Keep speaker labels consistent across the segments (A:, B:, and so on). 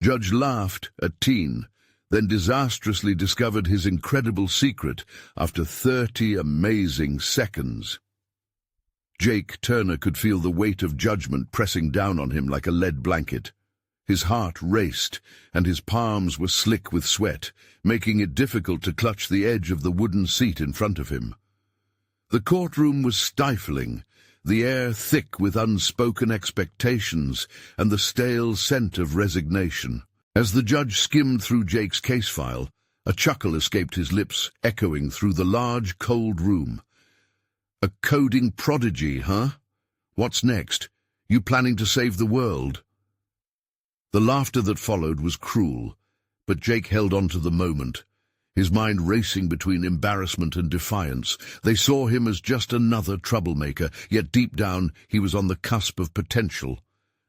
A: Judge laughed at teen, then disastrously discovered his incredible secret after 30 amazing seconds. Jake Turner could feel the weight of judgment pressing down on him like a lead blanket. His heart raced, and his palms were slick with sweat, making it difficult to clutch the edge of the wooden seat in front of him. The courtroom was stifling, the air thick with unspoken expectations and the stale scent of resignation. As the judge skimmed through Jake's case file, a chuckle escaped his lips, echoing through the large, cold room. "A coding prodigy, huh? What's next? You planning to save the world?" The laughter that followed was cruel, but Jake held on to the moment, his mind racing between embarrassment and defiance. They saw him as just another troublemaker, yet deep down he was on the cusp of potential,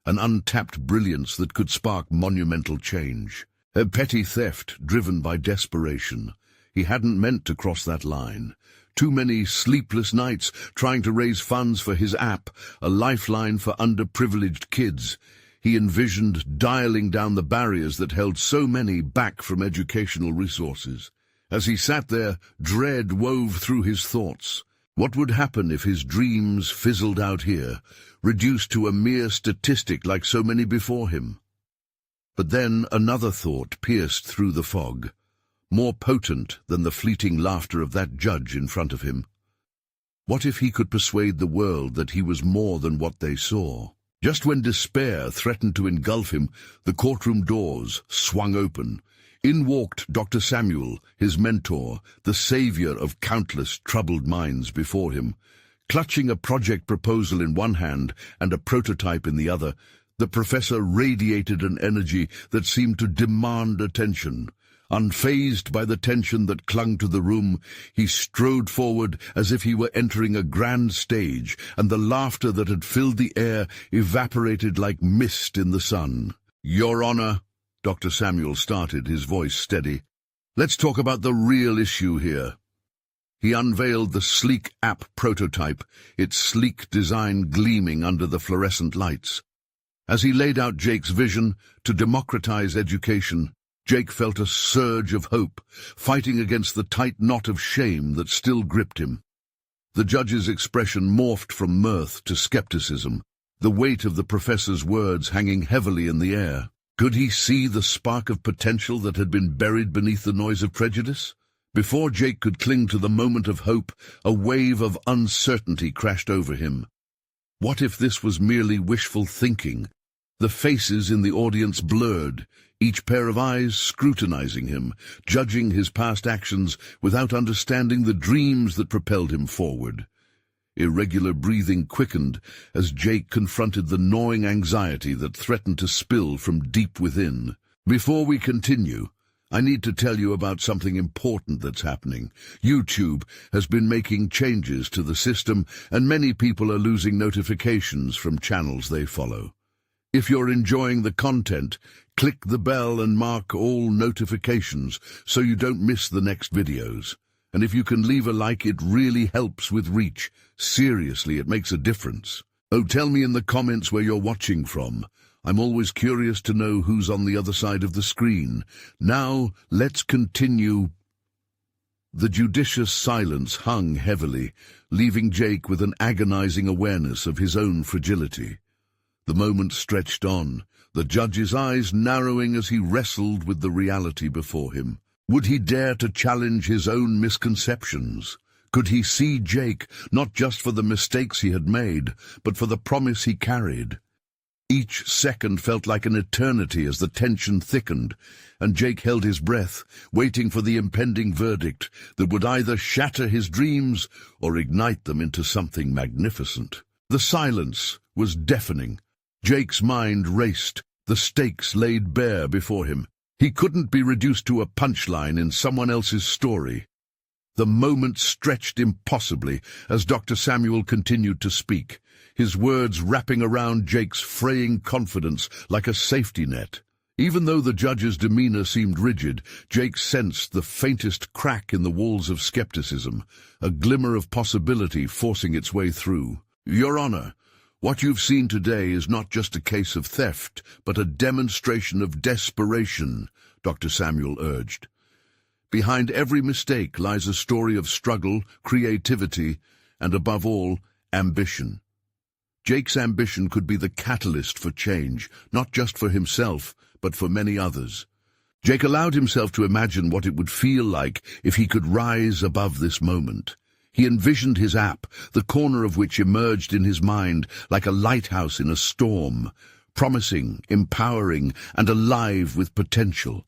A: an untapped brilliance that could spark monumental change. A petty theft driven by desperation. He hadn't meant to cross that line. Too many sleepless nights trying to raise funds for his app, a lifeline for underprivileged kids. He envisioned dialing down the barriers that held so many back from educational resources. As he sat there, dread wove through his thoughts. What would happen if his dreams fizzled out here, reduced to a mere statistic like so many before him? But then another thought pierced through the fog, more potent than the fleeting laughter of that judge in front of him. What if he could persuade the world that he was more than what they saw? Just when despair threatened to engulf him, the courtroom doors swung open. In walked Dr. Samuel, his mentor, the savior of countless troubled minds before him. Clutching a project proposal in one hand and a prototype in the other, the professor radiated an energy that seemed to demand attention. Unfazed by the tension that clung to the room, he strode forward as if he were entering a grand stage, and the laughter that had filled the air evaporated like mist in the sun. "Your Honor," Dr. Samuel started, his voice steady, "let's talk about the real issue here." He unveiled the sleek app prototype, its sleek design gleaming under the fluorescent lights. As he laid out Jake's vision to democratize education, Jake felt a surge of hope, fighting against the tight knot of shame that still gripped him. The judge's expression morphed from mirth to skepticism, the weight of the professor's words hanging heavily in the air. Could he see the spark of potential that had been buried beneath the noise of prejudice? Before Jake could cling to the moment of hope, a wave of uncertainty crashed over him. What if this was merely wishful thinking? The faces in the audience blurred, each pair of eyes scrutinizing him, judging his past actions without understanding the dreams that propelled him forward. Irregular breathing quickened as Jake confronted the gnawing anxiety that threatened to spill from deep within. Before we continue, I need to tell you about something important that's happening. YouTube has been making changes to the system, and many people are losing notifications from channels they follow. If you're enjoying the content, click the bell and mark all notifications so you don't miss the next videos. And if you can leave a like, it really helps with reach. Seriously, it makes a difference. Oh, tell me in the comments where you're watching from. I'm always curious to know who's on the other side of the screen. Now, let's continue. The judicious silence hung heavily, leaving Jake with an agonizing awareness of his own fragility. The moment stretched on, the judge's eyes narrowing as he wrestled with the reality before him. Would he dare to challenge his own misconceptions? Could he see Jake, not just for the mistakes he had made, but for the promise he carried? Each second felt like an eternity as the tension thickened, and Jake held his breath, waiting for the impending verdict that would either shatter his dreams or ignite them into something magnificent. The silence was deafening. Jake's mind raced, the stakes laid bare before him. He couldn't be reduced to a punchline in someone else's story. The moment stretched impossibly as Dr. Samuel continued to speak, his words wrapping around Jake's fraying confidence like a safety net. Even though the judge's demeanor seemed rigid, Jake sensed the faintest crack in the walls of skepticism, a glimmer of possibility forcing its way through. "Your Honor, What you've seen today is not just a case of theft, but a demonstration of desperation, Dr. Samuel urged. Behind every mistake lies a story of struggle, creativity, and above all, ambition. Jake's ambition could be the catalyst for change, not just for himself, but for many others. Jake allowed himself to imagine what it would feel like if he could rise above this moment. He envisioned his app, the corner of which emerged in his mind like a lighthouse in a storm, promising, empowering, and alive with potential.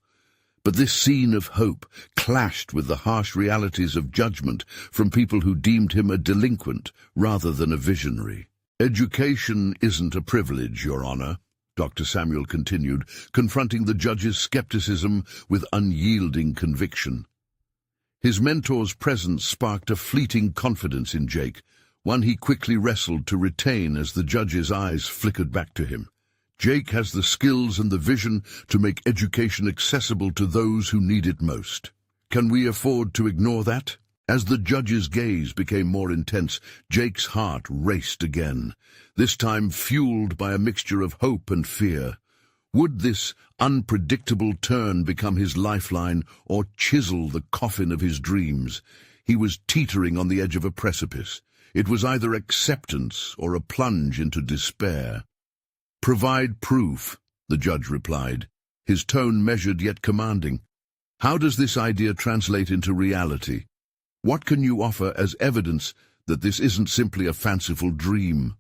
A: But this scene of hope clashed with the harsh realities of judgment from people who deemed him a delinquent rather than a visionary. "Education isn't a privilege, Your Honor," Dr. Samuel continued, confronting the judge's skepticism with unyielding conviction. His mentor's presence sparked a fleeting confidence in Jake, one he quickly wrestled to retain as the judge's eyes flickered back to him. Jake has the skills and the vision to make education accessible to those who need it most. Can we afford to ignore that? As the judge's gaze became more intense, Jake's heart raced again, this time fueled by a mixture of hope and fear. Would this unpredictable turn become his lifeline or chisel the coffin of his dreams? He was teetering on the edge of a precipice. It was either acceptance or a plunge into despair. "Provide proof," the judge replied, his tone measured yet commanding. "How does this idea translate into reality? What can you offer as evidence that this isn't simply a fanciful dream?"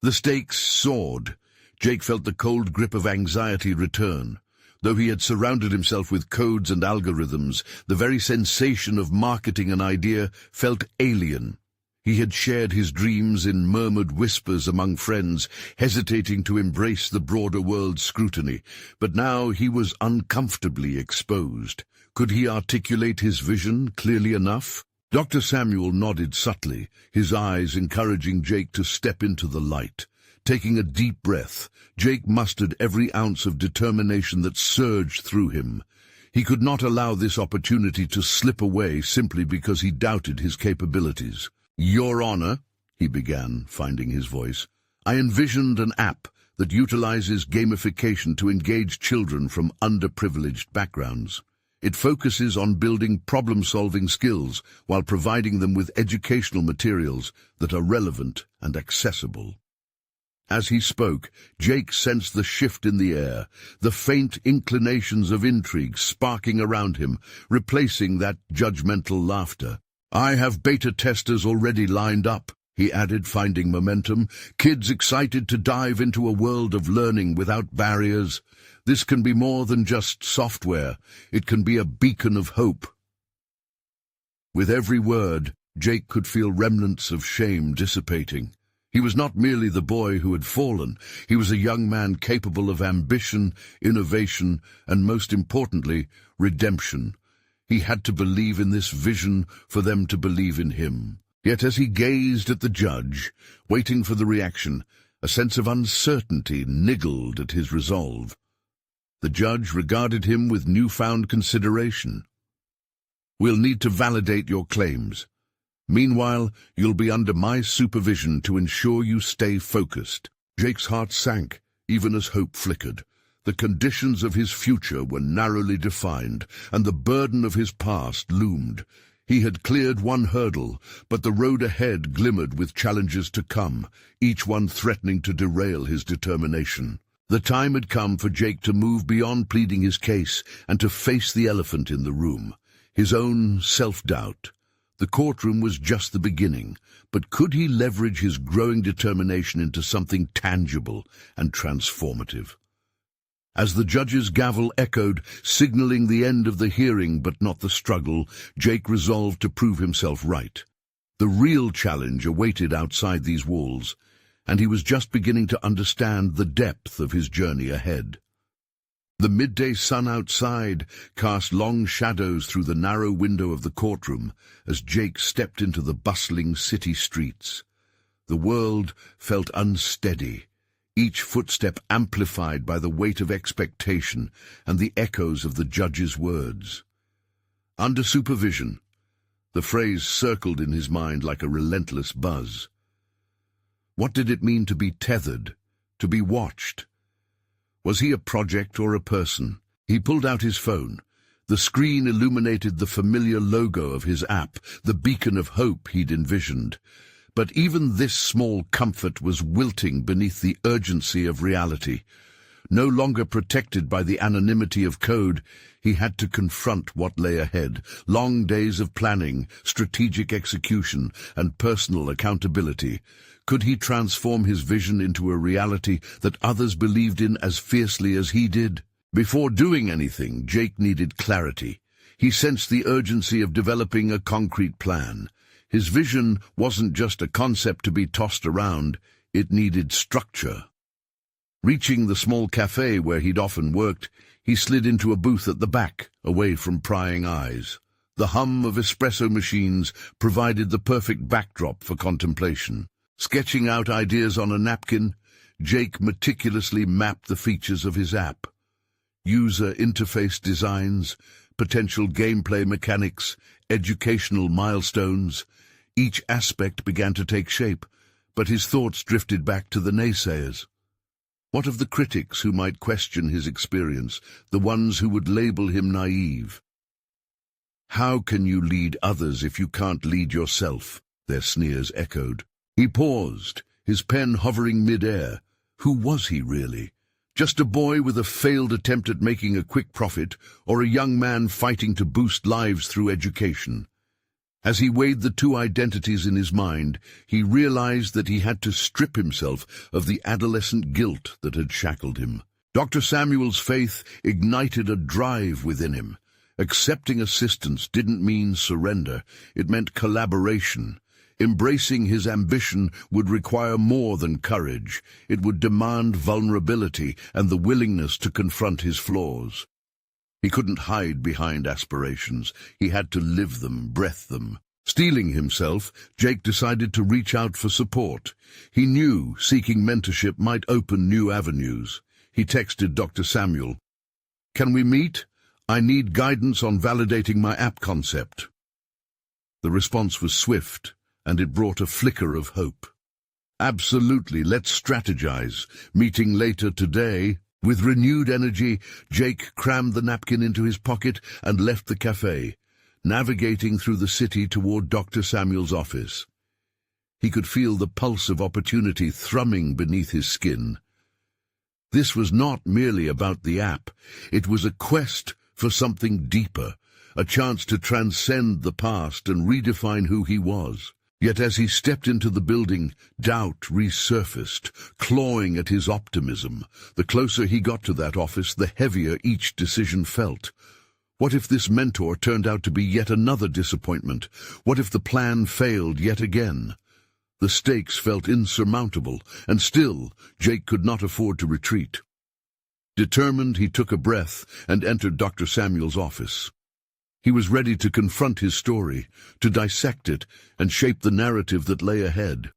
A: The stakes soared. Jake felt the cold grip of anxiety return. Though he had surrounded himself with codes and algorithms, the very sensation of marketing an idea felt alien. He had shared his dreams in murmured whispers among friends, hesitating to embrace the broader world's scrutiny. But now he was uncomfortably exposed. Could he articulate his vision clearly enough? Dr. Samuel nodded subtly, his eyes encouraging Jake to step into the light. Taking a deep breath, Jake mustered every ounce of determination that surged through him. He could not allow this opportunity to slip away simply because he doubted his capabilities. "Your Honor," he began, finding his voice, "I envisioned an app that utilizes gamification to engage children from underprivileged backgrounds. It focuses on building problem-solving skills while providing them with educational materials that are relevant and accessible." As he spoke, Jake sensed the shift in the air, the faint inclinations of intrigue sparking around him, replacing that judgmental laughter. "I have beta testers already lined up," he added, finding momentum. "Kids excited to dive into a world of learning without barriers. This can be more than just software. It can be a beacon of hope." With every word, Jake could feel remnants of shame dissipating. He was not merely the boy who had fallen. He was a young man capable of ambition, innovation, and most importantly, redemption. He had to believe in this vision for them to believe in him. Yet as he gazed at the judge, waiting for the reaction, a sense of uncertainty niggled at his resolve. The judge regarded him with newfound consideration. "We'll need to validate your claims. Meanwhile, you'll be under my supervision to ensure you stay focused." Jake's heart sank, even as hope flickered. The conditions of his future were narrowly defined, and the burden of his past loomed. He had cleared one hurdle, but the road ahead glimmered with challenges to come, each one threatening to derail his determination. The time had come for Jake to move beyond pleading his case and to face the elephant in the room, his own self-doubt. The courtroom was just the beginning, but could he leverage his growing determination into something tangible and transformative? As the judge's gavel echoed, signaling the end of the hearing but not the struggle, Jake resolved to prove himself right. The real challenge awaited outside these walls, and he was just beginning to understand the depth of his journey ahead. The midday sun outside cast long shadows through the narrow window of the courtroom as Jake stepped into the bustling city streets. The world felt unsteady, each footstep amplified by the weight of expectation and the echoes of the judge's words. "Under supervision," the phrase circled in his mind like a relentless buzz. What did it mean to be tethered, to be watched? Was he a project or a person? He pulled out his phone. The screen illuminated the familiar logo of his app, the beacon of hope he'd envisioned. But even this small comfort was wilting beneath the urgency of reality. No longer protected by the anonymity of code, he had to confront what lay ahead. Long days of planning, strategic execution, and personal accountability. Could he transform his vision into a reality that others believed in as fiercely as he did? Before doing anything, Jake needed clarity. He sensed the urgency of developing a concrete plan. His vision wasn't just a concept to be tossed around, it needed structure. Reaching the small cafe where he'd often worked, he slid into a booth at the back, away from prying eyes. The hum of espresso machines provided the perfect backdrop for contemplation. Sketching out ideas on a napkin, Jake meticulously mapped the features of his app. User interface designs, potential gameplay mechanics, educational milestones. Each aspect began to take shape, but his thoughts drifted back to the naysayers. What of the critics who might question his experience, the ones who would label him naive? How can you lead others if you can't lead yourself? Their sneers echoed. He paused, his pen hovering mid-air. Who was he really? Just a boy with a failed attempt at making a quick profit, or a young man fighting to boost lives through education? As he weighed the two identities in his mind, he realized that he had to strip himself of the adolescent guilt that had shackled him. Dr. Samuel's faith ignited a drive within him. Accepting assistance didn't mean surrender, it meant collaboration. Embracing his ambition would require more than courage. It would demand vulnerability and the willingness to confront his flaws. He couldn't hide behind aspirations. He had to live them, breathe them. Steeling himself, Jake decided to reach out for support. He knew seeking mentorship might open new avenues. He texted Dr. Samuel, "Can we meet? I need guidance on validating my app concept." The response was swift, and it brought a flicker of hope. "Absolutely, let's strategize. Meeting later today." With renewed energy, Jake crammed the napkin into his pocket and left the cafe, navigating through the city toward Dr. Samuel's office. He could feel the pulse of opportunity thrumming beneath his skin. This was not merely about the app. It was a quest for something deeper, a chance to transcend the past and redefine who he was. Yet as he stepped into the building, doubt resurfaced, clawing at his optimism. The closer he got to that office, the heavier each decision felt. What if this mentor turned out to be yet another disappointment? What if the plan failed yet again? The stakes felt insurmountable, and still Jake could not afford to retreat. Determined, he took a breath and entered Dr. Samuel's office. He was ready to confront his story, to dissect it, and shape the narrative that lay ahead.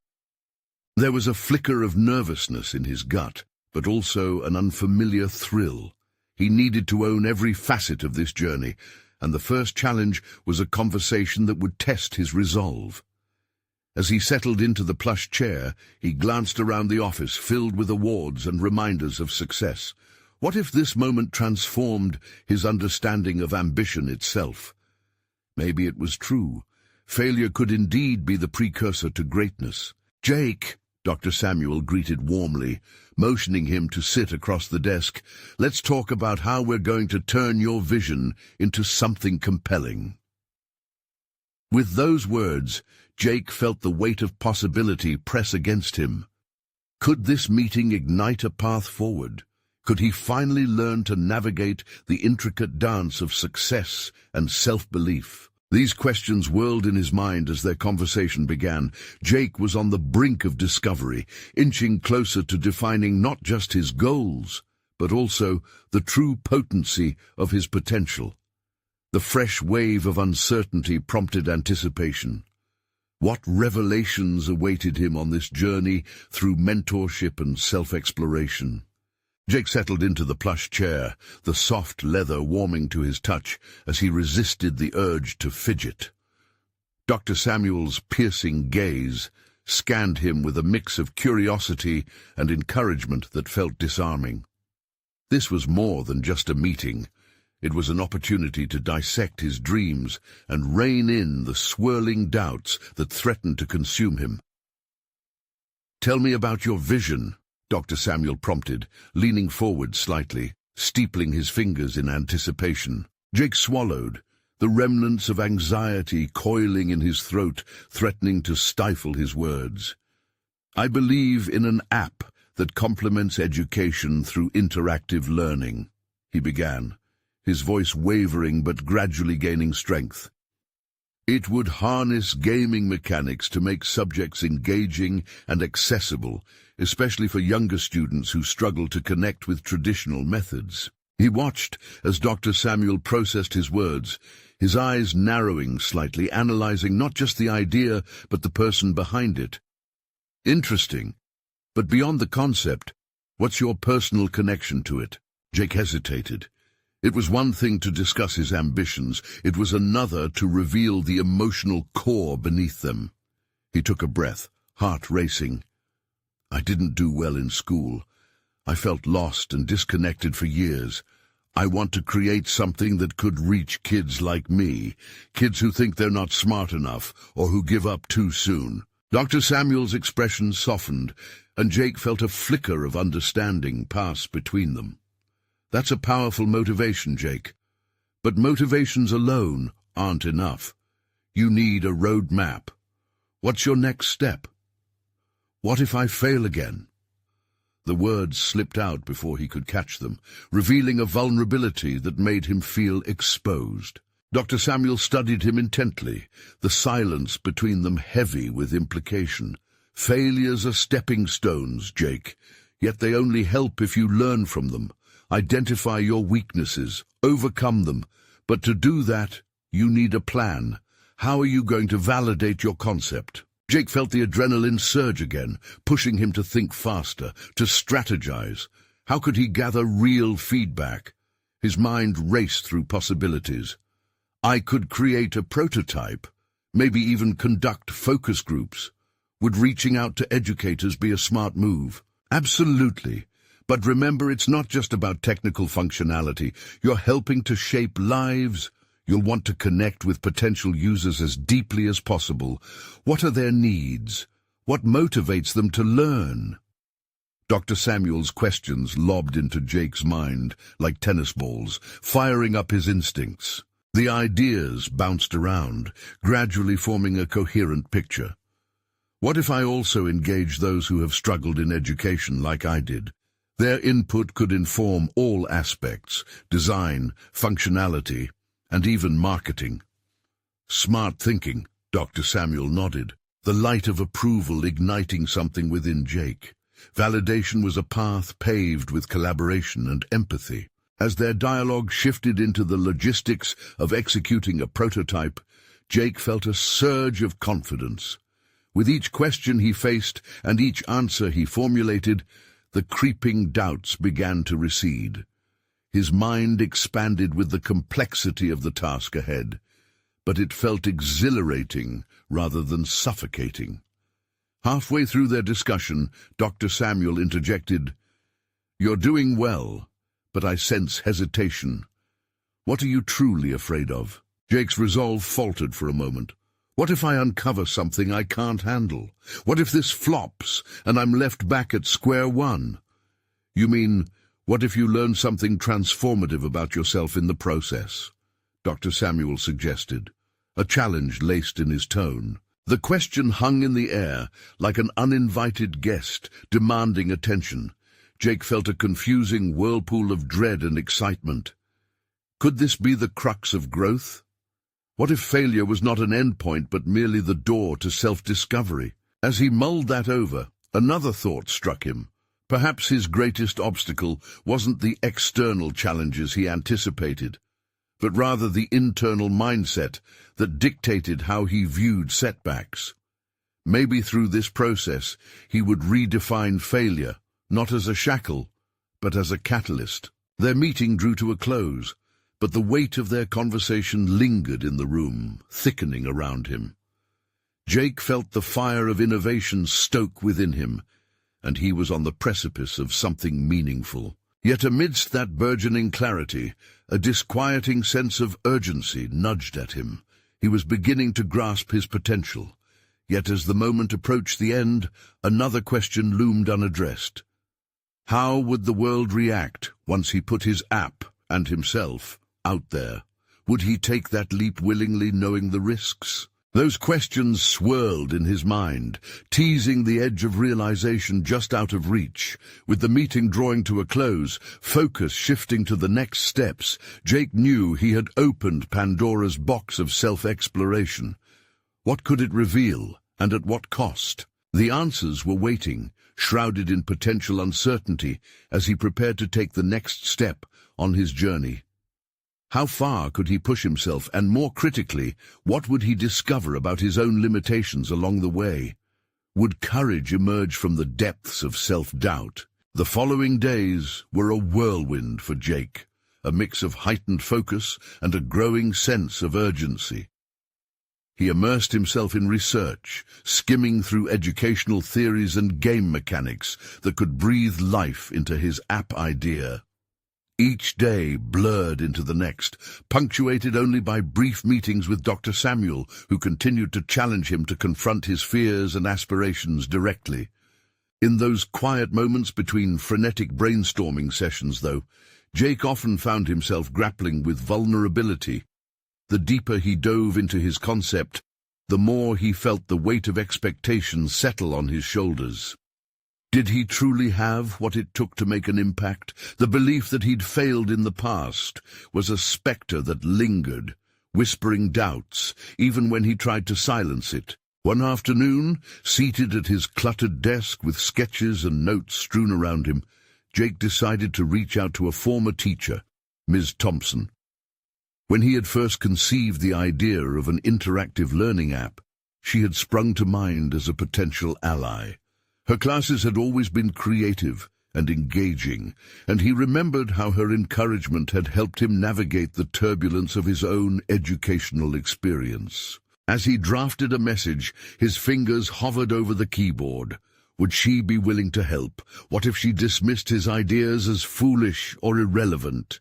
A: There was a flicker of nervousness in his gut, but also an unfamiliar thrill. He needed to own every facet of this journey, and the first challenge was a conversation that would test his resolve. As he settled into the plush chair, he glanced around the office filled with awards and reminders of success. What if this moment transformed his understanding of ambition itself? Maybe it was true. Failure could indeed be the precursor to greatness. "Jake," Dr. Samuel greeted warmly, motioning him to sit across the desk. "Let's talk about how we're going to turn your vision into something compelling." With those words, Jake felt the weight of possibility press against him. Could this meeting ignite a path forward? Could he finally learn to navigate the intricate dance of success and self-belief? These questions whirled in his mind as their conversation began. Jake was on the brink of discovery, inching closer to defining not just his goals, but also the true potency of his potential. The fresh wave of uncertainty prompted anticipation. What revelations awaited him on this journey through mentorship and self-exploration? Jake settled into the plush chair, the soft leather warming to his touch as he resisted the urge to fidget. Dr. Samuel's piercing gaze scanned him with a mix of curiosity and encouragement that felt disarming. This was more than just a meeting. It was an opportunity to dissect his dreams and rein in the swirling doubts that threatened to consume him. "Tell me about your vision," Dr. Samuel prompted, leaning forward slightly, steepling his fingers in anticipation. Jake swallowed, the remnants of anxiety coiling in his throat, threatening to stifle his words. "I believe in an app that complements education through interactive learning," he began, his voice wavering but gradually gaining strength. "It would harness gaming mechanics to make subjects engaging and accessible, especially for younger students who struggle to connect with traditional methods." He watched as Dr. Samuel processed his words, his eyes narrowing slightly, analyzing not just the idea, but the person behind it. "Interesting. But beyond the concept, what's your personal connection to it?" Jake hesitated. It was one thing to discuss his ambitions, it was another to reveal the emotional core beneath them. He took a breath, heart racing. "I didn't do well in school. I felt lost and disconnected for years. I want to create something that could reach kids like me, kids who think they're not smart enough or who give up too soon." Dr. Samuel's expression softened, and Jake felt a flicker of understanding pass between them. "That's a powerful motivation, Jake. But motivations alone aren't enough. You need a roadmap. What's your next step? What if I fail again?" The words slipped out before he could catch them, revealing a vulnerability that made him feel exposed. Dr. Samuel studied him intently, the silence between them heavy with implication. "Failures are stepping stones, Jake, yet they only help if you learn from them. Identify your weaknesses, overcome them, but to do that, you need a plan. How are you going to validate your concept?" Jake felt the adrenaline surge again, pushing him to think faster, to strategize. How could he gather real feedback? His mind raced through possibilities. "I could create a prototype, maybe even conduct focus groups. Would reaching out to educators be a smart move?" "Absolutely. But remember, it's not just about technical functionality. You're helping to shape lives. You'll want to connect with potential users as deeply as possible. What are their needs? What motivates them to learn?" Dr. Samuel's questions lobbed into Jake's mind like tennis balls, firing up his instincts. The ideas bounced around, gradually forming a coherent picture. What if I also engage those who have struggled in education like I did? Their input could inform all aspects: design, functionality, and even marketing. "Smart thinking," Dr. Samuel nodded, the light of approval igniting something within Jake. Validation was a path paved with collaboration and empathy. As their dialogue shifted into the logistics of executing a prototype, Jake felt a surge of confidence. With each question he faced and each answer he formulated, the creeping doubts began to recede. His mind expanded with the complexity of the task ahead, but it felt exhilarating rather than suffocating. Halfway through their discussion, Dr. Samuel interjected, "You're doing well, but I sense hesitation. What are you truly afraid of?" Jake's resolve faltered for a moment. "What if I uncover something I can't handle? What if this flops and I'm left back at square one?" "You mean, what if you learn something transformative about yourself in the process?" Dr. Samuel suggested, a challenge laced in his tone. The question hung in the air, like an uninvited guest, demanding attention. Jake felt a confusing whirlpool of dread and excitement. Could this be the crux of growth? What if failure was not an endpoint but merely the door to self-discovery? As he mulled that over, another thought struck him. Perhaps his greatest obstacle wasn't the external challenges he anticipated, but rather the internal mindset that dictated how he viewed setbacks. Maybe through this process he would redefine failure, not as a shackle, but as a catalyst. Their meeting drew to a close, but the weight of their conversation lingered in the room, thickening around him. Jake felt the fire of innovation stoke within him, and he was on the precipice of something meaningful. Yet amidst that burgeoning clarity, a disquieting sense of urgency nudged at him. He was beginning to grasp his potential. Yet as the moment approached the end, another question loomed unaddressed. How would the world react once he put his app and himself out there? Would he take that leap willingly, knowing the risks? Those questions swirled in his mind, teasing the edge of realization just out of reach. With the meeting drawing to a close, focus shifting to the next steps, Jake knew he had opened Pandora's box of self-exploration. What could it reveal, and at what cost? The answers were waiting, shrouded in potential uncertainty, as he prepared to take the next step on his journey. How far could he push himself, and more critically, what would he discover about his own limitations along the way? Would courage emerge from the depths of self-doubt? The following days were a whirlwind for Jake, a mix of heightened focus and a growing sense of urgency. He immersed himself in research, skimming through educational theories and game mechanics that could breathe life into his app idea. Each day blurred into the next, punctuated only by brief meetings with Dr. Samuel, who continued to challenge him to confront his fears and aspirations directly. In those quiet moments between frenetic brainstorming sessions, though, Jake often found himself grappling with vulnerability. The deeper he dove into his concept, the more he felt the weight of expectations settle on his shoulders. Did he truly have what it took to make an impact? The belief that he'd failed in the past was a specter that lingered, whispering doubts, even when he tried to silence it. One afternoon, seated at his cluttered desk with sketches and notes strewn around him, Jake decided to reach out to a former teacher, Ms. Thompson. When he had first conceived the idea of an interactive learning app, she had sprung to mind as a potential ally. Her classes had always been creative and engaging, and he remembered how her encouragement had helped him navigate the turbulence of his own educational experience. As he drafted a message, his fingers hovered over the keyboard. Would she be willing to help? What if she dismissed his ideas as foolish or irrelevant?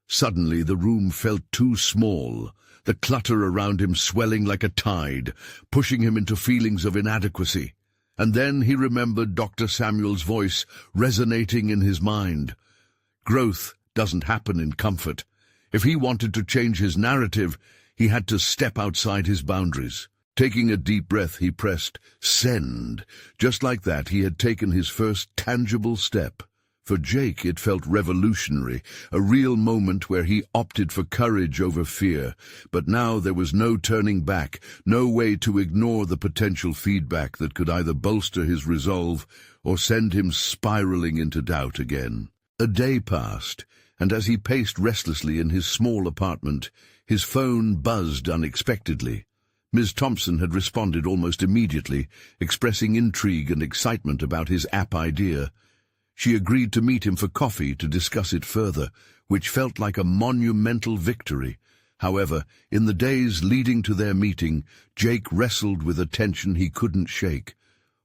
A: Suddenly the room felt too small, the clutter around him swelling like a tide, pushing him into feelings of inadequacy. And then he remembered Dr. Samuel's voice resonating in his mind. Growth doesn't happen in comfort. If he wanted to change his narrative, he had to step outside his boundaries. Taking a deep breath, he pressed send. Just like that, he had taken his first tangible step. For Jake, it felt revolutionary, a real moment where he opted for courage over fear. But now there was no turning back, no way to ignore the potential feedback that could either bolster his resolve or send him spiraling into doubt again. A day passed, and as he paced restlessly in his small apartment, his phone buzzed unexpectedly. Ms. Thompson had responded almost immediately, expressing intrigue and excitement about his app idea. She agreed to meet him for coffee to discuss it further, which felt like a monumental victory. However, in the days leading to their meeting, Jake wrestled with a tension he couldn't shake.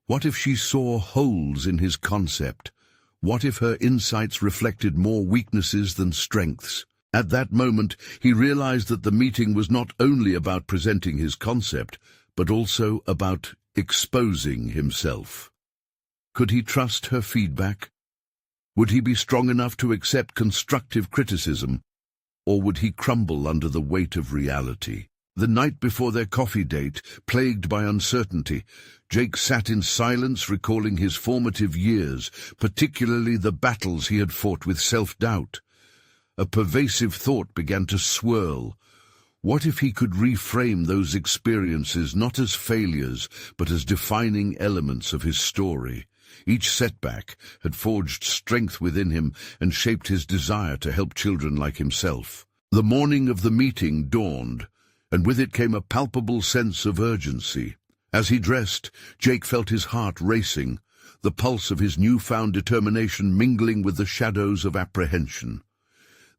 A: What if she saw holes in his concept? What if her insights reflected more weaknesses than strengths? At that moment, he realized that the meeting was not only about presenting his concept, but also about exposing himself. Could he trust her feedback? Would he be strong enough to accept constructive criticism, or would he crumble under the weight of reality? The night before their coffee date, plagued by uncertainty, Jake sat in silence, recalling his formative years, particularly the battles he had fought with self-doubt. A pervasive thought began to swirl. What if he could reframe those experiences not as failures, but as defining elements of his story? Each setback had forged strength within him and shaped his desire to help children like himself. The morning of the meeting dawned, and with it came a palpable sense of urgency. As he dressed, Jake felt his heart racing, the pulse of his newfound determination mingling with the shadows of apprehension.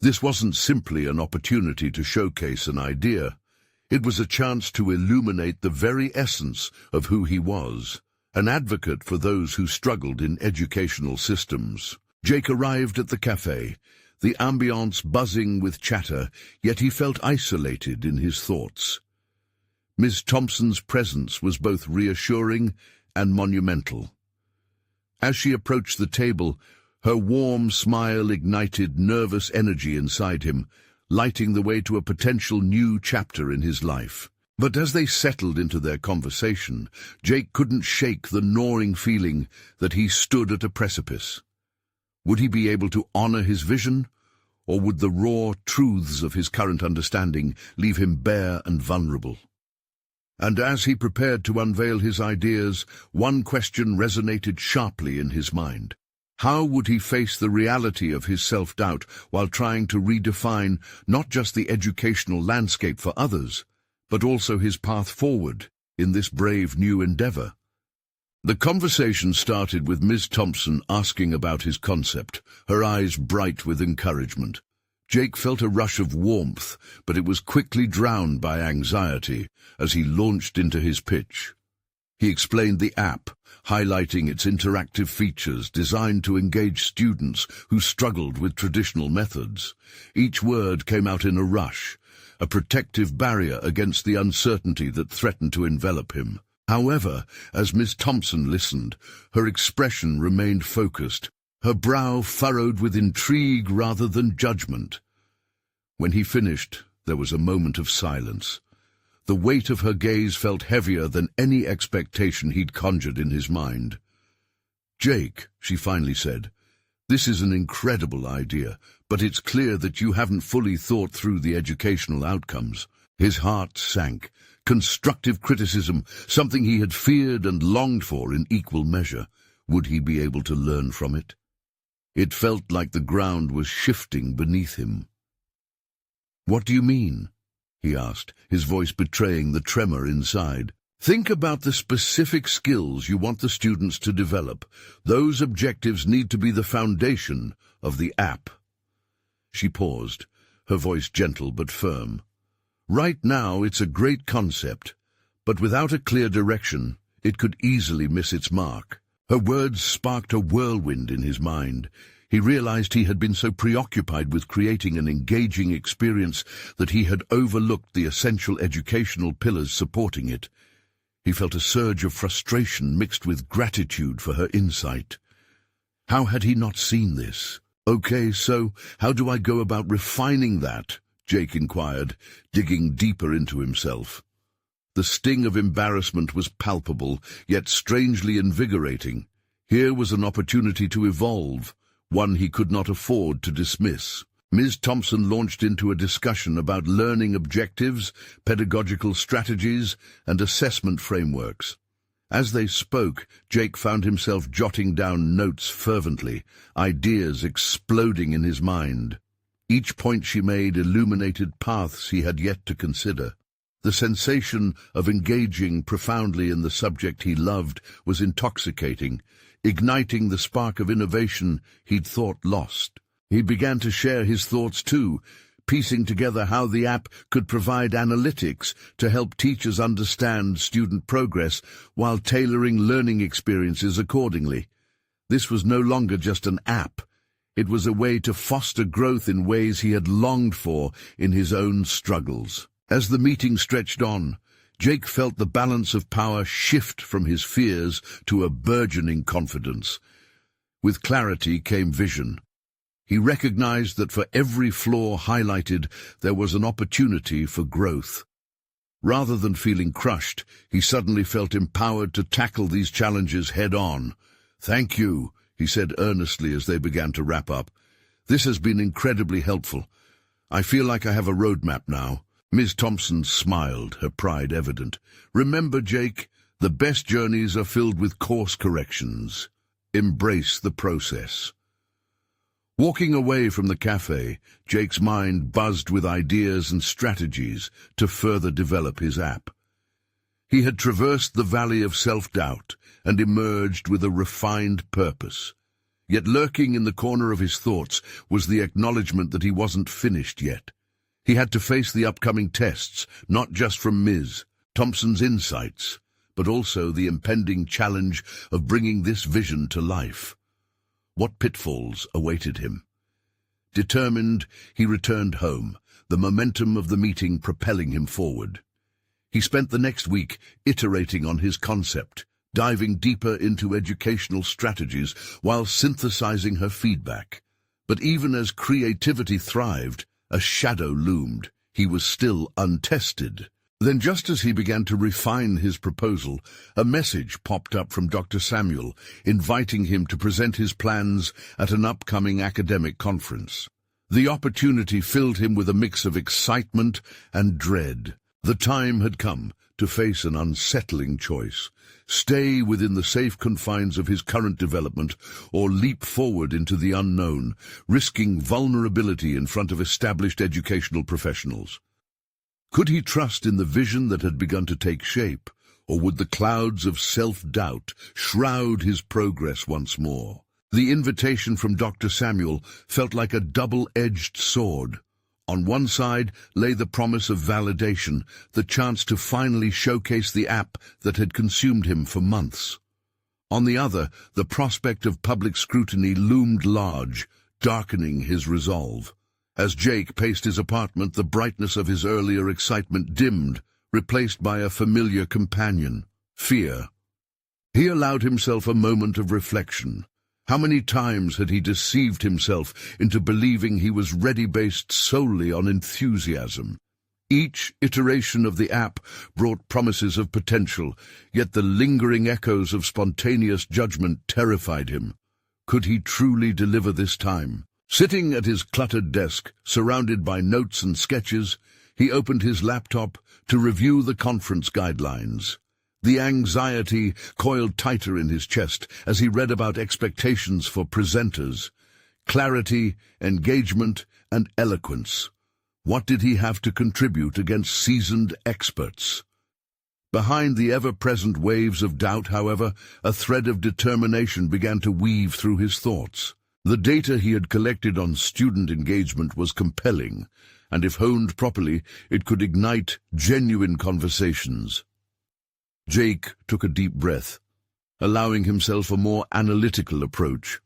A: This wasn't simply an opportunity to showcase an idea. It was a chance to illuminate the very essence of who he was, an advocate for those who struggled in educational systems. Jake arrived at the cafe, the ambience buzzing with chatter, yet he felt isolated in his thoughts. Miss Thompson's presence was both reassuring and monumental. As she approached the table, her warm smile ignited nervous energy inside him, lighting the way to a potential new chapter in his life. But as they settled into their conversation, Jake couldn't shake the gnawing feeling that he stood at a precipice. Would he be able to honor his vision, or would the raw truths of his current understanding leave him bare and vulnerable? And as he prepared to unveil his ideas, one question resonated sharply in his mind. How would he face the reality of his self-doubt while trying to redefine not just the educational landscape for others, but also his path forward in this brave new endeavor? The conversation started with Ms. Thompson asking about his concept, her eyes bright with encouragement. Jake felt a rush of warmth, but it was quickly drowned by anxiety as he launched into his pitch. He explained the app, highlighting its interactive features designed to engage students who struggled with traditional methods. Each word came out in a rush, a protective barrier against the uncertainty that threatened to envelop him. However, as Miss Thompson listened, her expression remained focused, her brow furrowed with intrigue rather than judgment. When he finished, there was a moment of silence. The weight of her gaze felt heavier than any expectation he'd conjured in his mind. "Jake," she finally said, "this is an incredible idea, but it's clear that you haven't fully thought through the educational outcomes." His heart sank. Constructive criticism, something he had feared and longed for in equal measure. Would he be able to learn from it? It felt like the ground was shifting beneath him. "What do you mean?" he asked, his voice betraying the tremor inside. "Think about the specific skills you want the students to develop. Those objectives need to be the foundation of the app." She paused, her voice gentle but firm. "Right now it's a great concept, but without a clear direction, it could easily miss its mark." Her words sparked a whirlwind in his mind. He realized he had been so preoccupied with creating an engaging experience that he had overlooked the essential educational pillars supporting it. He felt a surge of frustration mixed with gratitude for her insight. How had he not seen this? "Okay, so how do I go about refining that?" Jake inquired, digging deeper into himself. The sting of embarrassment was palpable, yet strangely invigorating. Here was an opportunity to evolve, one he could not afford to dismiss. Ms. Thompson launched into a discussion about learning objectives, pedagogical strategies, and assessment frameworks. As they spoke, Jake found himself jotting down notes fervently, ideas exploding in his mind. Each point she made illuminated paths he had yet to consider. The sensation of engaging profoundly in the subject he loved was intoxicating, igniting the spark of innovation he'd thought lost. He began to share his thoughts too, piecing together how the app could provide analytics to help teachers understand student progress while tailoring learning experiences accordingly. This was no longer just an app. It was a way to foster growth in ways he had longed for in his own struggles. As the meeting stretched on, Jake felt the balance of power shift from his fears to a burgeoning confidence. With clarity came vision. He recognized that for every flaw highlighted, there was an opportunity for growth. Rather than feeling crushed, he suddenly felt empowered to tackle these challenges head-on. "Thank you," he said earnestly as they began to wrap up. "This has been incredibly helpful. I feel like I have a roadmap now." Ms. Thompson smiled, her pride evident. "Remember, Jake, the best journeys are filled with course corrections. Embrace the process." Walking away from the cafe, Jake's mind buzzed with ideas and strategies to further develop his app. He had traversed the valley of self-doubt and emerged with a refined purpose. Yet lurking in the corner of his thoughts was the acknowledgement that he wasn't finished yet. He had to face the upcoming tests, not just from Ms. Thompson's insights, but also the impending challenge of bringing this vision to life. What pitfalls awaited him? Determined, he returned home, the momentum of the meeting propelling him forward. He spent the next week iterating on his concept, diving deeper into educational strategies while synthesizing her feedback. But even as creativity thrived, a shadow loomed. He was still untested. Then, just as he began to refine his proposal, a message popped up from Dr. Samuel, inviting him to present his plans at an upcoming academic conference. The opportunity filled him with a mix of excitement and dread. The time had come to face an unsettling choice: stay within the safe confines of his current development or leap forward into the unknown, risking vulnerability in front of established educational professionals. Could he trust in the vision that had begun to take shape, or would the clouds of self-doubt shroud his progress once more? The invitation from Dr. Samuel felt like a double-edged sword. On one side lay the promise of validation, the chance to finally showcase the app that had consumed him for months. On the other, the prospect of public scrutiny loomed large, darkening his resolve. As Jake paced his apartment, the brightness of his earlier excitement dimmed, replaced by a familiar companion: fear. He allowed himself a moment of reflection. How many times had he deceived himself into believing he was ready based solely on enthusiasm? Each iteration of the app brought promises of potential, yet the lingering echoes of spontaneous judgment terrified him. Could he truly deliver this time? Sitting at his cluttered desk, surrounded by notes and sketches, he opened his laptop to review the conference guidelines. The anxiety coiled tighter in his chest as he read about expectations for presenters: clarity, engagement, and eloquence. What did he have to contribute against seasoned experts? Behind the ever-present waves of doubt, however, a thread of determination began to weave through his thoughts. The data he had collected on student engagement was compelling, and if honed properly, it could ignite genuine conversations. Jake took a deep breath, allowing himself a more analytical approach.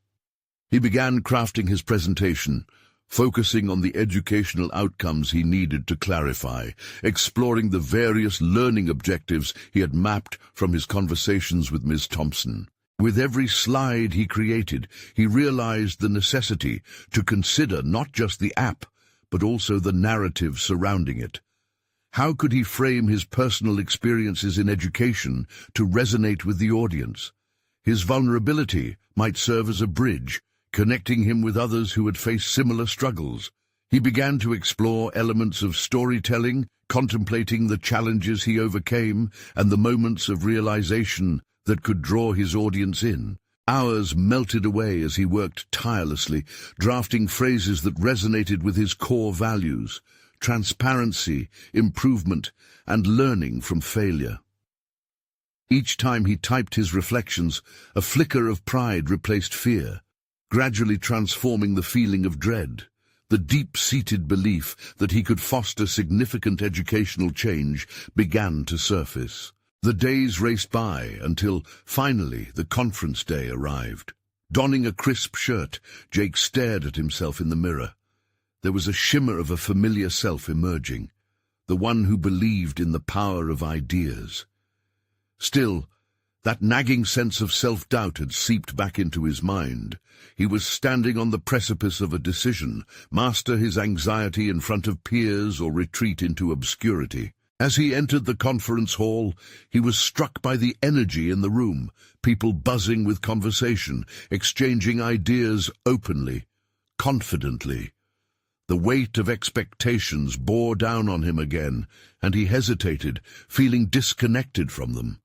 A: He began crafting his presentation, focusing on the educational outcomes he needed to clarify, exploring the various learning objectives he had mapped from his conversations with Ms. Thompson. With every slide he created, he realized the necessity to consider not just the app, but also the narrative surrounding it. How could he frame his personal experiences in education to resonate with the audience? His vulnerability might serve as a bridge, connecting him with others who had faced similar struggles. He began to explore elements of storytelling, contemplating the challenges he overcame and the moments of realization that could draw his audience in. Hours melted away as he worked tirelessly, drafting phrases that resonated with his core values: transparency, improvement, and learning from failure. Each time he typed his reflections, a flicker of pride replaced fear, gradually transforming the feeling of dread. The deep-seated belief that he could foster significant educational change began to surface. The days raced by until, finally, the conference day arrived. Donning a crisp shirt, Jake stared at himself in the mirror. There was a shimmer of a familiar self emerging, the one who believed in the power of ideas. Still, that nagging sense of self-doubt had seeped back into his mind. He was standing on the precipice of a decision: master his anxiety in front of peers or retreat into obscurity. As he entered the conference hall, he was struck by the energy in the room, people buzzing with conversation, exchanging ideas openly, confidently. The weight of expectations bore down on him again, and he hesitated, feeling disconnected from them.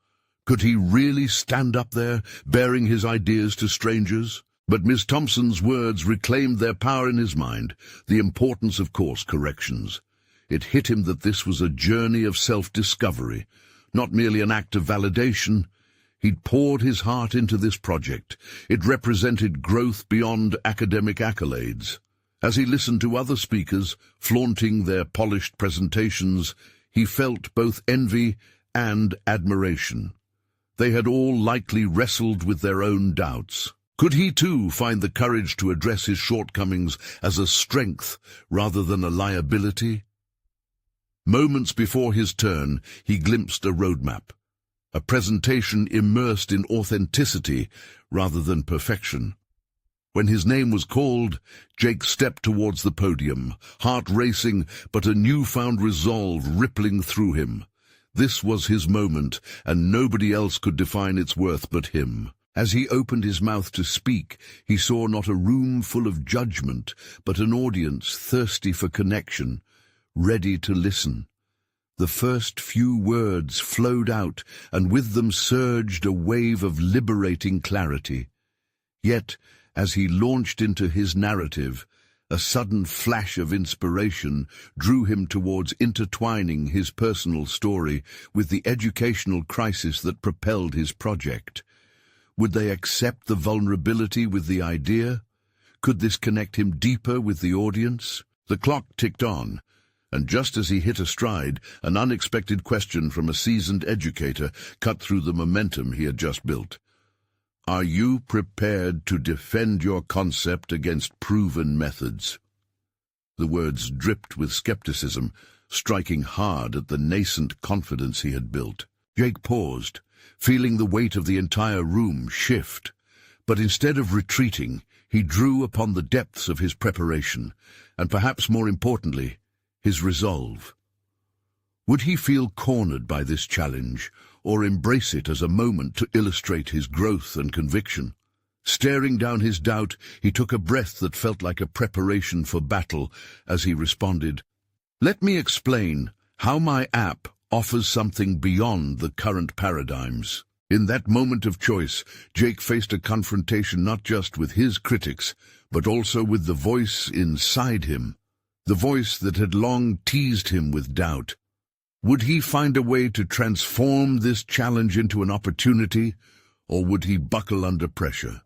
A: Could he really stand up there, bearing his ideas to strangers? But Miss Thompson's words reclaimed their power in his mind, the importance of course corrections. It hit him that this was a journey of self-discovery, not merely an act of validation. He'd poured his heart into this project. It represented growth beyond academic accolades. As he listened to other speakers flaunting their polished presentations, he felt both envy and admiration. They had all likely wrestled with their own doubts. Could he too find the courage to address his shortcomings as a strength rather than a liability? Moments before his turn, he glimpsed a roadmap, a presentation immersed in authenticity rather than perfection. When his name was called, Jake stepped towards the podium, heart racing but a newfound resolve rippling through him. This was his moment, and nobody else could define its worth but him. As he opened his mouth to speak, he saw not a room full of judgment, but an audience thirsty for connection, ready to listen. The first few words flowed out, and with them surged a wave of liberating clarity. Yet, as he launched into his narrative, a sudden flash of inspiration drew him towards intertwining his personal story with the educational crisis that propelled his project. Would they accept the vulnerability with the idea? Could this connect him deeper with the audience? The clock ticked on, and just as he hit a stride, an unexpected question from a seasoned educator cut through the momentum he had just built. Are you prepared to defend your concept against proven methods? The words dripped with skepticism, striking hard at the nascent confidence he had built. Jake paused, feeling the weight of the entire room shift. But instead of retreating, he drew upon the depths of his preparation, and perhaps more importantly, his resolve. Would he feel cornered by this challenge, or embrace it as a moment to illustrate his growth and conviction? Staring down his doubt, he took a breath that felt like a preparation for battle as he responded, "Let me explain how my app offers something beyond the current paradigms." In that moment of choice, Jake faced a confrontation not just with his critics, but also with the voice inside him, the voice that had long teased him with doubt. Would he find a way to transform this challenge into an opportunity, or would he buckle under pressure?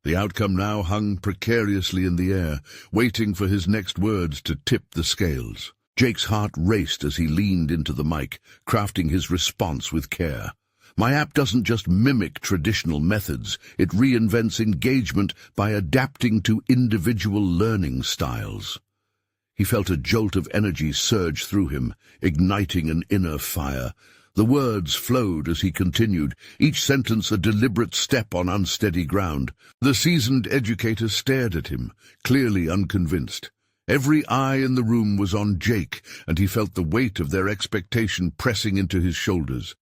A: The outcome now hung precariously in the air, waiting for his next words to tip the scales. Jake's heart raced as he leaned into the mic, crafting his response with care. My app doesn't just mimic traditional methods, it reinvents engagement by adapting to individual learning styles. He felt a jolt of energy surge through him, igniting an inner fire. The words flowed as he continued, each sentence a deliberate step on unsteady ground. The seasoned educator stared at him, clearly unconvinced. Every eye in the room was on Jake, and he felt the weight of their expectation pressing into his shoulders.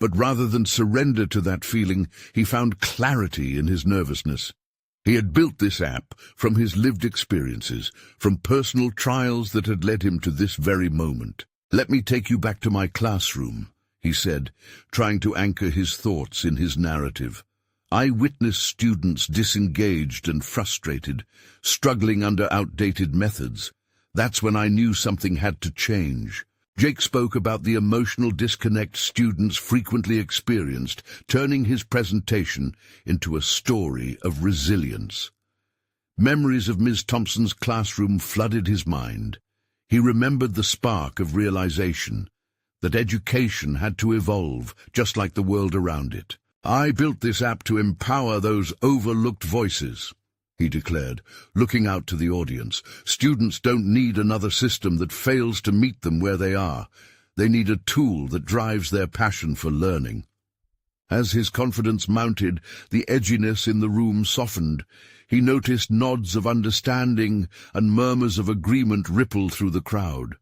A: But rather than surrender to that feeling, he found clarity in his nervousness. He had built this app from his lived experiences, from personal trials that had led him to this very moment. "Let me take you back to my classroom," he said, trying to anchor his thoughts in his narrative. "I witnessed students disengaged and frustrated, struggling under outdated methods. That's when I knew something had to change." Jake spoke about the emotional disconnect students frequently experienced, turning his presentation into a story of resilience. Memories of Ms. Thompson's classroom flooded his mind. He remembered the spark of realization, that education had to evolve, just like the world around it. "I built this app to empower those overlooked voices," he declared, looking out to the audience. "Students don't need another system that fails to meet them where they are. They need a tool that drives their passion for learning." As his confidence mounted, the edginess in the room softened. He noticed nods of understanding and murmurs of agreement ripple through the crowd.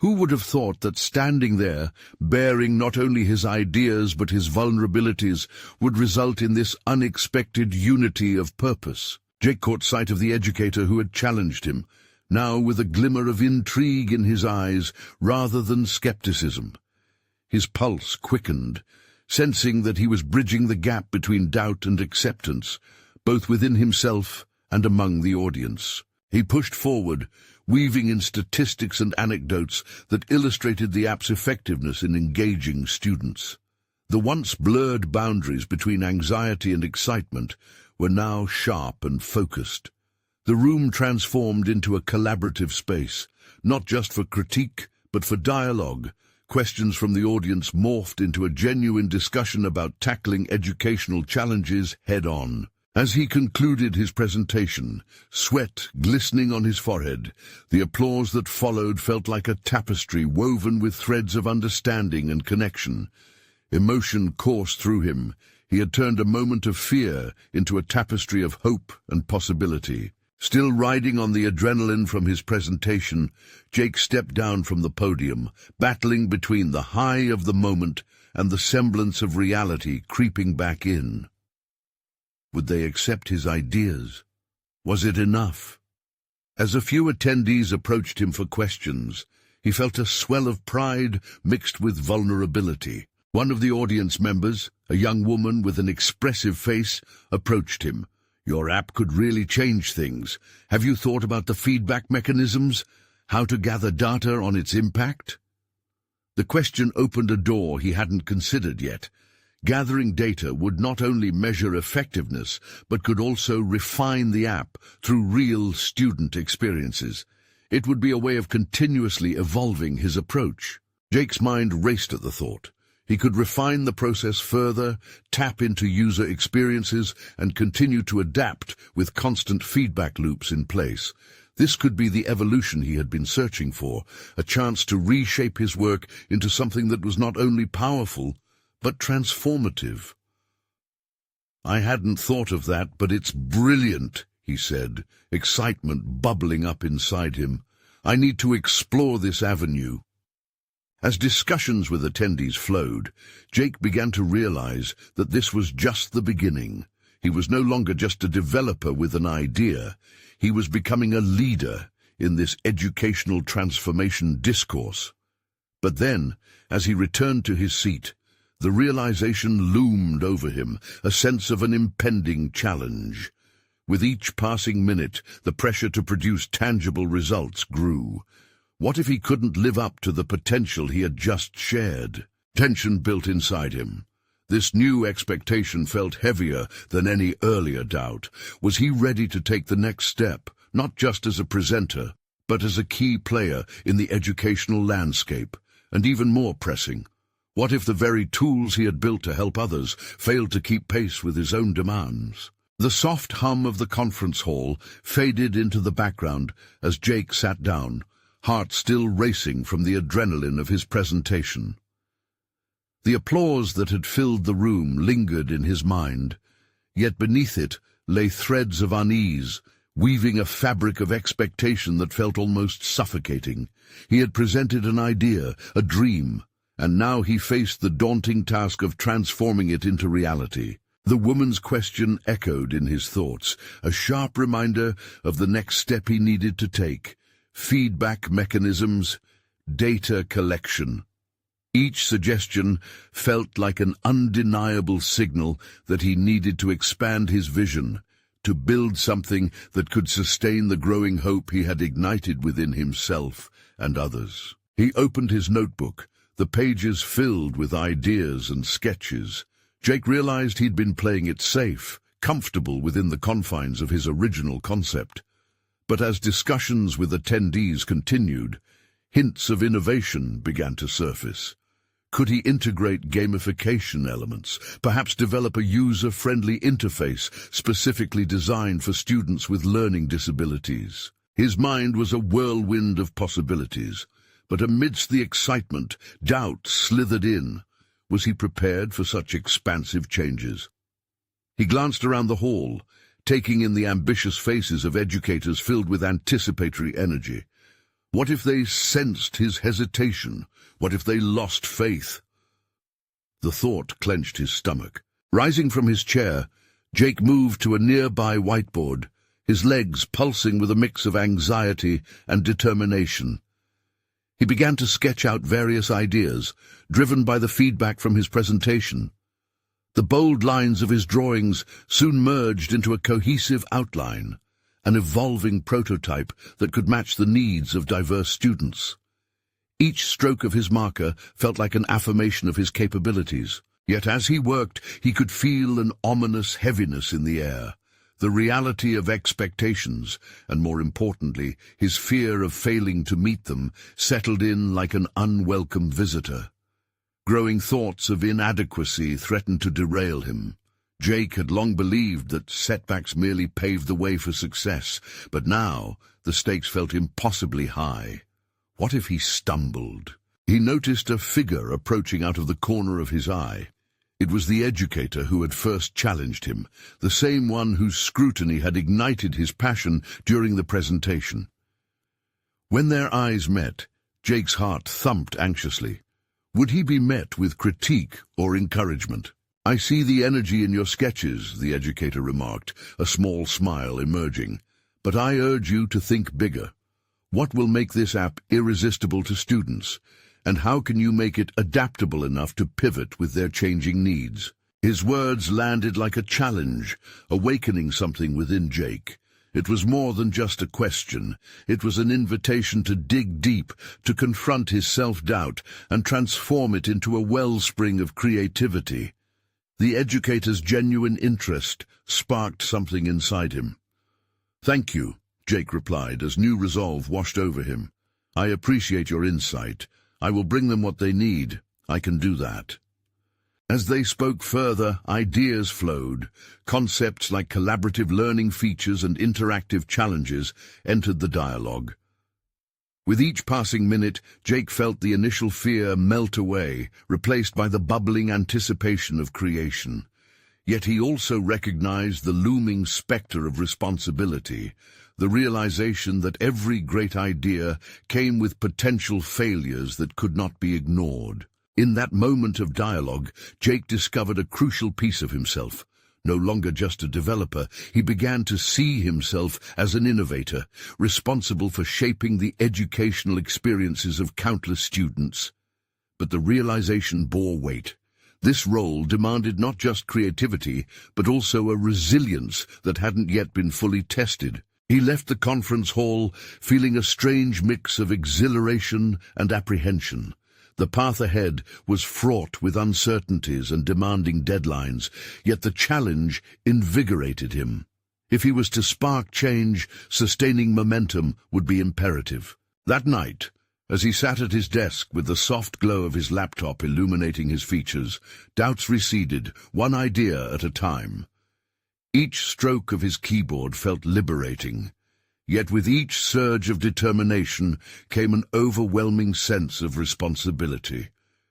A: Who would have thought that standing there, bearing not only his ideas but his vulnerabilities, would result in this unexpected unity of purpose? Jake caught sight of the educator who had challenged him, now with a glimmer of intrigue in his eyes rather than skepticism. His pulse quickened, sensing that he was bridging the gap between doubt and acceptance, both within himself and among the audience. He pushed forward, weaving in statistics and anecdotes that illustrated the app's effectiveness in engaging students. The once blurred boundaries between anxiety and excitement were now sharp and focused. The room transformed into a collaborative space, not just for critique, but for dialogue. Questions from the audience morphed into a genuine discussion about tackling educational challenges head-on. As he concluded his presentation, sweat glistening on his forehead, the applause that followed felt like a tapestry woven with threads of understanding and connection. Emotion coursed through him. He had turned a moment of fear into a tapestry of hope and possibility. Still riding on the adrenaline from his presentation, Jake stepped down from the podium, battling between the high of the moment and the semblance of reality creeping back in. Would they accept his ideas? Was it enough? As a few attendees approached him for questions, he felt a swell of pride mixed with vulnerability. One of the audience members, a young woman with an expressive face, approached him. "Your app could really change things. Have you thought about the feedback mechanisms? How to gather data on its impact?" The question opened a door he hadn't considered yet. Gathering data would not only measure effectiveness, but could also refine the app through real student experiences. It would be a way of continuously evolving his approach. Jake's mind raced at the thought. He could refine the process further, tap into user experiences, and continue to adapt with constant feedback loops in place. This could be the evolution he had been searching for, a chance to reshape his work into something that was not only powerful, but transformative. "I hadn't thought of that, but it's brilliant," he said, excitement bubbling up inside him. "I need to explore this avenue." As discussions with attendees flowed, Jake began to realize that this was just the beginning. He was no longer just a developer with an idea. He was becoming a leader in this educational transformation discourse. But then, as he returned to his seat, the realization loomed over him, a sense of an impending challenge. With each passing minute, the pressure to produce tangible results grew. What if he couldn't live up to the potential he had just shared? Tension built inside him. This new expectation felt heavier than any earlier doubt. Was he ready to take the next step, not just as a presenter, but as a key player in the educational landscape? And even more pressing, what if the very tools he had built to help others failed to keep pace with his own demands? The soft hum of the conference hall faded into the background as Jake sat down, heart still racing from the adrenaline of his presentation. The applause that had filled the room lingered in his mind, yet beneath it lay threads of unease, weaving a fabric of expectation that felt almost suffocating. He had presented an idea, a dream, and now he faced the daunting task of transforming it into reality. The woman's question echoed in his thoughts, a sharp reminder of the next step he needed to take. Feedback mechanisms, data collection. Each suggestion felt like an undeniable signal that he needed to expand his vision, to build something that could sustain the growing hope he had ignited within himself and others. He opened his notebook, the pages filled with ideas and sketches. Jake realized he'd been playing it safe, comfortable within the confines of his original concept. But as discussions with attendees continued, hints of innovation began to surface. Could he integrate gamification elements, perhaps develop a user-friendly interface specifically designed for students with learning disabilities? His mind was a whirlwind of possibilities, but amidst the excitement, doubt slithered in. Was he prepared for such expansive changes? He glanced around the hall, taking in the ambitious faces of educators filled with anticipatory energy. What if they sensed his hesitation? What if they lost faith? The thought clenched his stomach. Rising from his chair, Jake moved to a nearby whiteboard, his legs pulsing with a mix of anxiety and determination. He began to sketch out various ideas, driven by the feedback from his presentation. The bold lines of his drawings soon merged into a cohesive outline, an evolving prototype that could match the needs of diverse students. Each stroke of his marker felt like an affirmation of his capabilities. Yet as he worked, he could feel an ominous heaviness in the air. The reality of expectations, and more importantly, his fear of failing to meet them, settled in like an unwelcome visitor. Growing thoughts of inadequacy threatened to derail him. Jake had long believed that setbacks merely paved the way for success, but now the stakes felt impossibly high. What if he stumbled? He noticed a figure approaching out of the corner of his eye. It was the educator who had first challenged him, the same one whose scrutiny had ignited his passion during the presentation. When their eyes met, Jake's heart thumped anxiously. Would he be met with critique or encouragement? "I see the energy in your sketches," the educator remarked, a small smile emerging. "But I urge you to think bigger. What will make this app irresistible to students? And how can you make it adaptable enough to pivot with their changing needs?" His words landed like a challenge, awakening something within Jake. It was more than just a question. It was an invitation to dig deep, to confront his self-doubt, and transform it into a wellspring of creativity. The educator's genuine interest sparked something inside him. "Thank you," Jake replied as new resolve washed over him. "I appreciate your insight. I will bring them what they need. I can do that." As they spoke further, ideas flowed. Concepts like collaborative learning features and interactive challenges entered the dialogue. With each passing minute, Jake felt the initial fear melt away, replaced by the bubbling anticipation of creation. Yet he also recognized the looming specter of responsibility, the realization that every great idea came with potential failures that could not be ignored. In that moment of dialogue, Jake discovered a crucial piece of himself. No longer just a developer, he began to see himself as an innovator, responsible for shaping the educational experiences of countless students. But the realization bore weight. This role demanded not just creativity, but also a resilience that hadn't yet been fully tested. He left the conference hall feeling a strange mix of exhilaration and apprehension. The path ahead was fraught with uncertainties and demanding deadlines, yet the challenge invigorated him. If he was to spark change, sustaining momentum would be imperative. That night, as he sat at his desk with the soft glow of his laptop illuminating his features, doubts receded, one idea at a time. Each stroke of his keyboard felt liberating, yet with each surge of determination came an overwhelming sense of responsibility.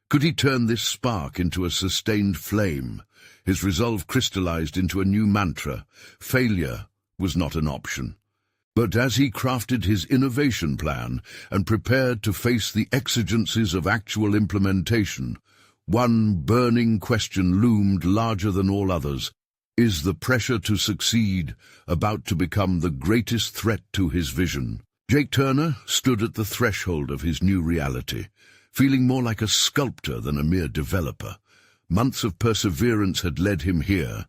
A: Could he turn this spark into a sustained flame? His resolve crystallized into a new mantra: failure was not an option. But as he crafted his innovation plan and prepared to face the exigencies of actual implementation, one burning question loomed larger than all others. Is the pressure to succeed about to become the greatest threat to his vision? Jake Turner stood at the threshold of his new reality, feeling more like a sculptor than a mere developer. Months of perseverance had led him here,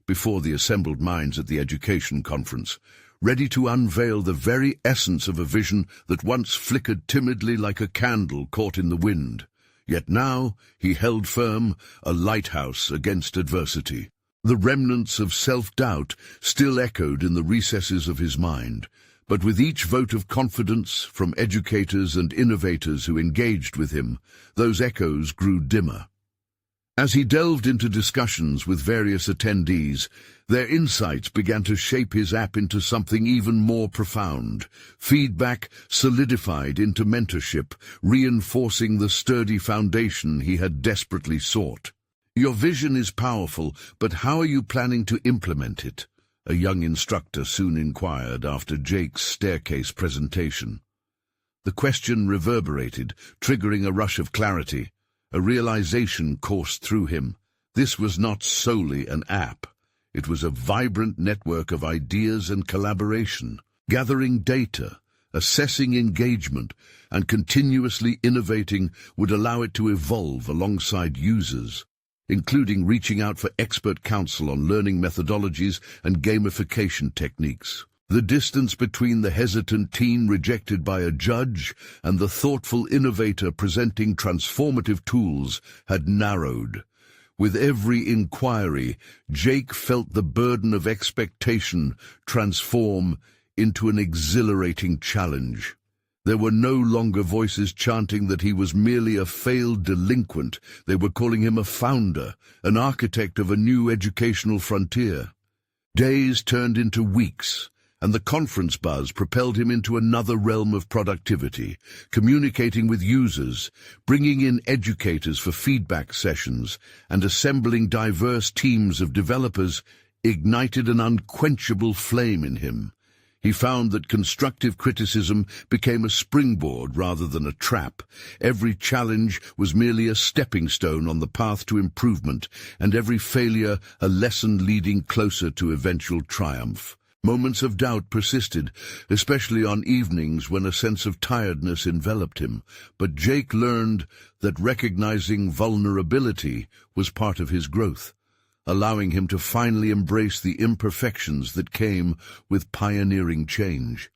A: before the assembled minds at the education conference, ready to unveil the very essence of a vision that once flickered timidly like a candle caught in the wind. Yet now he held firm, a lighthouse against adversity. The remnants of self-doubt still echoed in the recesses of his mind, but with each vote of confidence from educators and innovators who engaged with him, those echoes grew dimmer. As he delved into discussions with various attendees, their insights began to shape his app into something even more profound. Feedback solidified into mentorship, reinforcing the sturdy foundation he had desperately sought. "Your vision is powerful, but how are you planning to implement it?" a young instructor soon inquired after Jake's staircase presentation. The question reverberated, triggering a rush of clarity. A realization coursed through him. This was not solely an app. It was a vibrant network of ideas and collaboration, gathering data, assessing engagement, and continuously innovating would allow it to evolve alongside users, including reaching out for expert counsel on learning methodologies and gamification techniques. The distance between the hesitant teen rejected by a judge and the thoughtful innovator presenting transformative tools had narrowed. With every inquiry, Jake felt the burden of expectation transform into an exhilarating challenge. There were no longer voices chanting that he was merely a failed delinquent. They were calling him a founder, an architect of a new educational frontier. Days turned into weeks, and the conference buzz propelled him into another realm of productivity, communicating with users, bringing in educators for feedback sessions, and assembling diverse teams of developers ignited an unquenchable flame in him. He found that constructive criticism became a springboard rather than a trap. Every challenge was merely a stepping stone on the path to improvement, and every failure a lesson leading closer to eventual triumph. Moments of doubt persisted, especially on evenings when a sense of tiredness enveloped him, but Jake learned that recognizing vulnerability was part of his growth, allowing him to finally embrace the imperfections that came with pioneering change.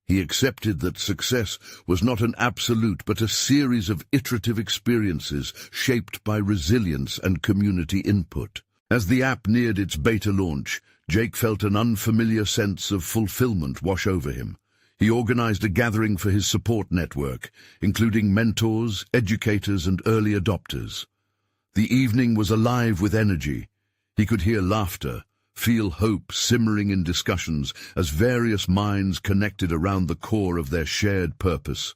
A: He accepted that success was not an absolute but a series of iterative experiences shaped by resilience and community input. As the app neared its beta launch, Jake felt an unfamiliar sense of fulfillment wash over him. He organized a gathering for his support network, including mentors, educators, and early adopters. The evening was alive with energy. He could hear laughter, feel hope simmering in discussions as various minds connected around the core of their shared purpose,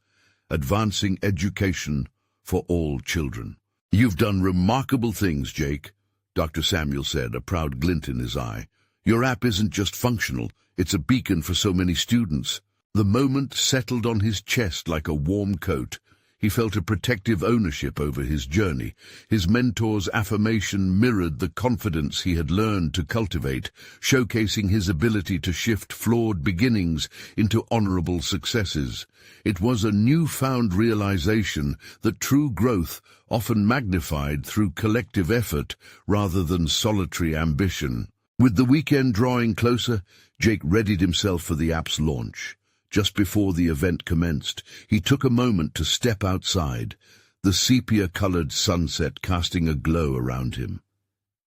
A: advancing education for all children. "You've done remarkable things, Jake," Dr. Samuel said, a proud glint in his eye. "Your app isn't just functional, it's a beacon for so many students." The moment settled on his chest like a warm coat. He felt a protective ownership over his journey. His mentor's affirmation mirrored the confidence he had learned to cultivate, showcasing his ability to shift flawed beginnings into honorable successes. It was a newfound realization that true growth often magnified through collective effort rather than solitary ambition. With the weekend drawing closer, Jake readied himself for the app's launch. Just before the event commenced, he took a moment to step outside, the sepia-colored sunset casting a glow around him.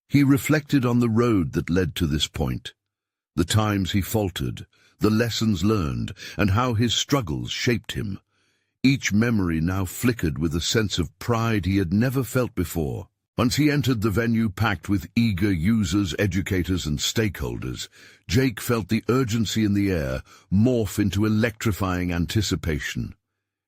A: He reflected on the road that led to this point, the times he faltered, the lessons learned, and how his struggles shaped him. Each memory now flickered with a sense of pride he had never felt before. Once he entered the venue packed with eager users, educators, and stakeholders, Jake felt the urgency in the air morph into electrifying anticipation.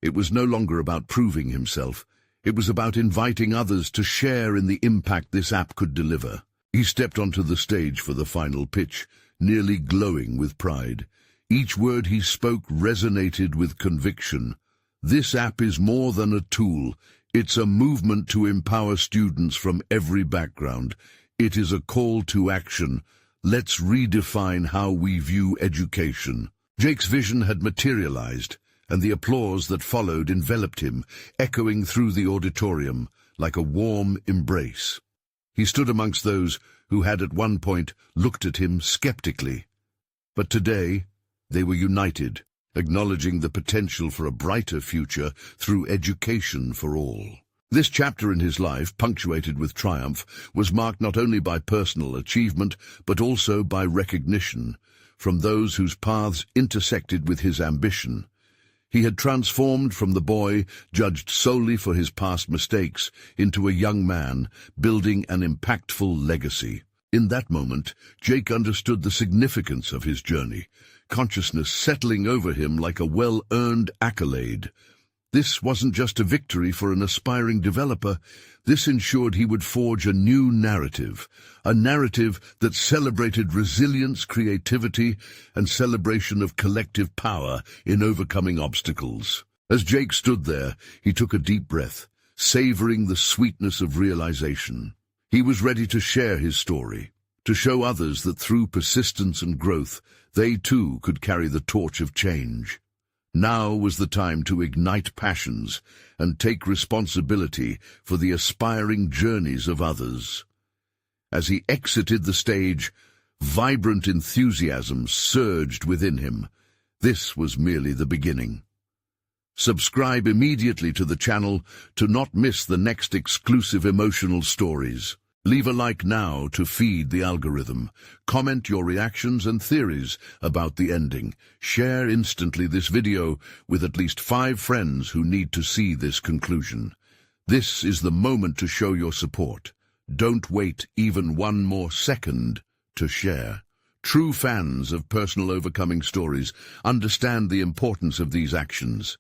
A: It was no longer about proving himself. It was about inviting others to share in the impact this app could deliver. He stepped onto the stage for the final pitch, nearly glowing with pride. Each word he spoke resonated with conviction. This app is more than a tool. It's a movement to empower students from every background. It is a call to action. Let's redefine how we view education. Jake's vision had materialized, and the applause that followed enveloped him, echoing through the auditorium like a warm embrace. He stood amongst those who had at one point looked at him skeptically. But today, they were united, acknowledging the potential for a brighter future through education for all. This chapter in his life, punctuated with triumph, was marked not only by personal achievement, but also by recognition from those whose paths intersected with his ambition. He had transformed from the boy, judged solely for his past mistakes, into a young man, building an impactful legacy. In that moment, Jake understood the significance of his journey, consciousness settling over him like a well-earned accolade. This wasn't just a victory for an aspiring developer. This ensured he would forge a new narrative, a narrative that celebrated resilience, creativity, and celebration of collective power in overcoming obstacles. As Jake stood there, he took a deep breath, savoring the sweetness of realization. He was ready to share his story, to show others that through persistence and growth, they too could carry the torch of change. Now was the time to ignite passions and take responsibility for the aspiring journeys of others. As he exited the stage, vibrant enthusiasm surged within him. This was merely the beginning. Subscribe immediately to the channel to not miss the next exclusive emotional stories. Leave a like now to feed the algorithm. Comment your reactions and theories about the ending. Share instantly this video with at least 5 friends who need to see this conclusion. This is the moment to show your support. Don't wait even one more second to share. True fans of personal overcoming stories understand the importance of these actions.